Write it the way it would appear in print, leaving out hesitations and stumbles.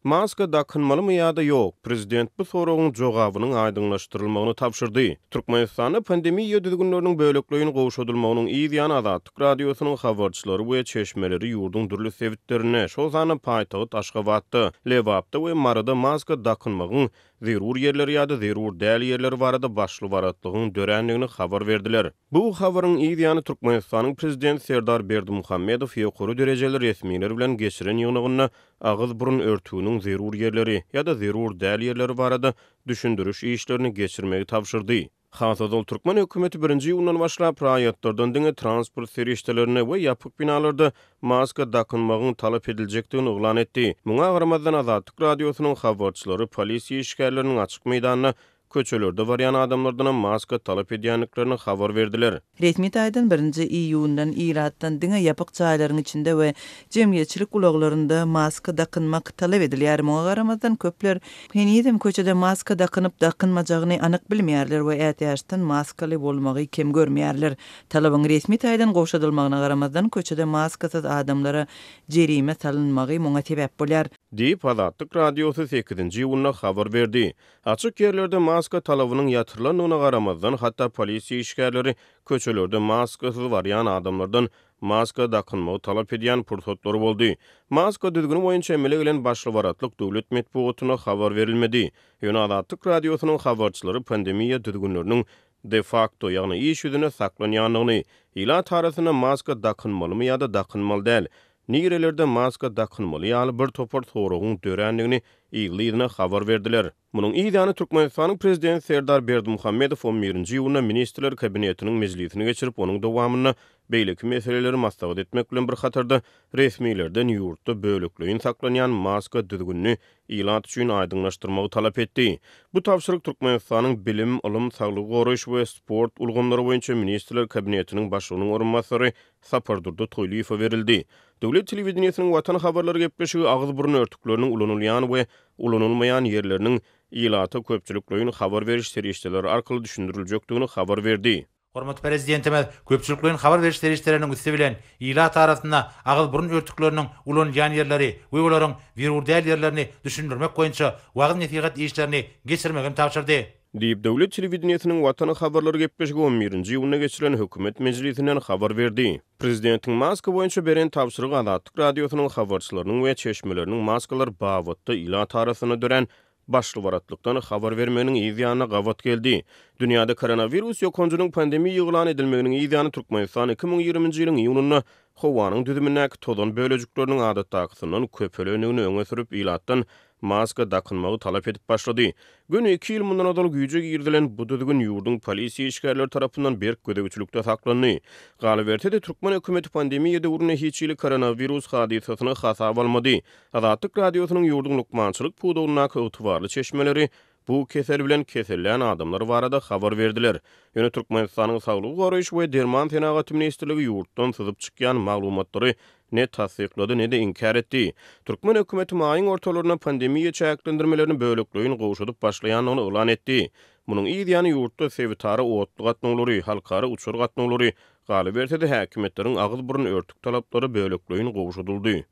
Maska dakınmalymy ýa-da ýok? Prezident bu soragyň jogabynyň aýdyňlaşdyrylmagyny tapşyrdy. Türkmenistanda pandemiýa düzgünleriniň bölekligini gowşadylmagynyň ýa-da Azatlyk radiosynyň habarçylary we çeşmeleri ýurdun dürli sebitlerine şol zany paýtagy Aşgabatda, Lewapda we Marada maska dakynmagyň zerur ýerleri ýa-da zerur däl ýerleri barada başly baratlygyň dörenligini habar berdiler. Bu habaryň ýa-da Türkmenistanyň prezidenti Serdar Berdimuhammedow ýokary derejeli resmiler bilen geçiren ýygynyna agyz burun örtüginiň zerur ýerleri ýa-da zerur däl ýerleri barada düşündürüş işlerini geçirmegi tapşyrdy. Hasazal Türkmen hökümeti 1-nji ýyldan başlap raýatlardan diňe transport serişdelerine we ýapyk binalarda maska dakynmagyň talap ediljekdigini oglan etdi. Muňa garamazdan Azatlyk radiosynyň habarçylary polisiýa işgärleriniň açyk meýdanına köçelerde barýan adamlardan maska talap edýänliklerini habar berdiler. Resmi taýdan 1-nji iýundan Iratdan diňe ýapyk çaýlaryň içinde we jemgyýetçilik ulaglarynda maska dakynmak talap edilýär. Muňa garamazdan köpler henizem köçede maska dakynıp dakynmajagyny anyk bilmeýärler we ätýaşdan maskaly bolmagy kem görmeýärler. Talabyň resmi taýdan gowşadylmagyna garamazdan köçede maskasyz adamlara jerime salynmagy muňa sebäp bolýar. Diýip Azatlyk radiosy 8-nji ýylda habar berdi. Açyk ýerlerde maska talabynyň ýatyrylanyna garamazdan hatda polisiýa işgärleri köçelerde maskasyz barýan adamlardan maska dakynmagy talap edýän pursatlary boldy. Maska düzgün boýunça emele gelen başly baratlyk döwlet medeniýetine habar berilmedi. Ýöne Azatlyk radiosynyň habarçylary pandemiýa düzgünleriniň de facto ýagny iş ýüzüne saklanýanlygyny, ila tarasyna maska dakynmalymy ýa-da dakynmaly däl, nirelerde maska dakynmaly ýaly bir topar soragyň dörenligini ýygyna habar berdiler. Munyň ýa-da Türkmenistanyň prezidenti Serdar Berdimuhammedow 11-nji ýylda ministrler kabinetiniň mejlisini geçirip onuň dowamyna beýleki meseleleri maslahat etmek bilen bir hatarda resmilerden ýurtda bölekligiň saklanýan maska düzgünni ilat üçin aýdyňlaşdyrmagy talap etdi. Bu tapşyryk Türkmenistanyň bilim, ilim, saglyk goraýş we sport ulgamlary boýunça ministrler kabinetiniň başlygynyň orunmasary Sapardurda Toýlyýowa berildi. Döwlet telewizionynyň watan habarlary gepleşigi agyz burun örtükleriniň ulanylýan we ulanylmaýan ýerleriniň ilata köpçülikligiň habar beriş serişdeleri arkaly düşündüriljekdigini habar berdi. Hormat prezidentime köpçülikligiň habar beriş serişdelerining üstü bilen ilat arasynda agyz burun örtükleriniň ulanylýan ýerleri we olaryň zerur däl ýerlerini düşündirmek boýunça wagt nesihat işlerini geçirmegini tapşyrdy. Diýip döwlet telewizionynyň watany habarlary gepleşigi 11-nji ýylda geçiren hökümet mejlisinden habar berdi. Prezidentiň maska boýunça beren tapşyrygy Azatlyk radiosynyň habarçylarynyň we çeşmeleriniň maskalar bawatda ilat arasyna dören başly baratlykdan habar bermeginiň ýa-da gawat geldi. Dünýäde koronavirus ýokunjunyň pandemiýa ýyglan edilmeginiň ýa-da Türkmenistan 2020-nji ýylyň iýunyna howanyň düzümindäki tozan bölejikleriniň adatdagysyndan köpelenigini öňe sürüp ilatdan maska dakynmagy talap edip başlady. Gün 2 ýyl mundan odal güýje girdilen bu düzgün ýurdun polisiýa işgärleri tarapyndan berk gödegçilikde saklandy. Galiberde Türkmen hökümeti pandemiýa döwrüne hiç ýyly koronavirus hadisasyny hasap almady. Azatlyk radiosynyň ýurdun lukmançylyk puwdugyna ýetwarly çeşmeleri bu kesel bilen kesellän adamlar barada habar berdiler. Ýöne Türkmenistanyň saglyk goraýş we derman tenagat ministrligi ýurtdan syzyp çykýan maglumatlary ne tasdiklady ne de inkar etdi. Türkmen hökümeti maýyň ortalaryna pandemiýa çäklendirmelerini bölekligiň gowşadyp başlaýanyny elan etdi. Munyň ýa-da ýurtda sebitary otlyk gatnaglary, halkara uçur gatnaglary galiberde häkimetleriň agyz burun örtük talaplary bölekligiň gowşadyldy.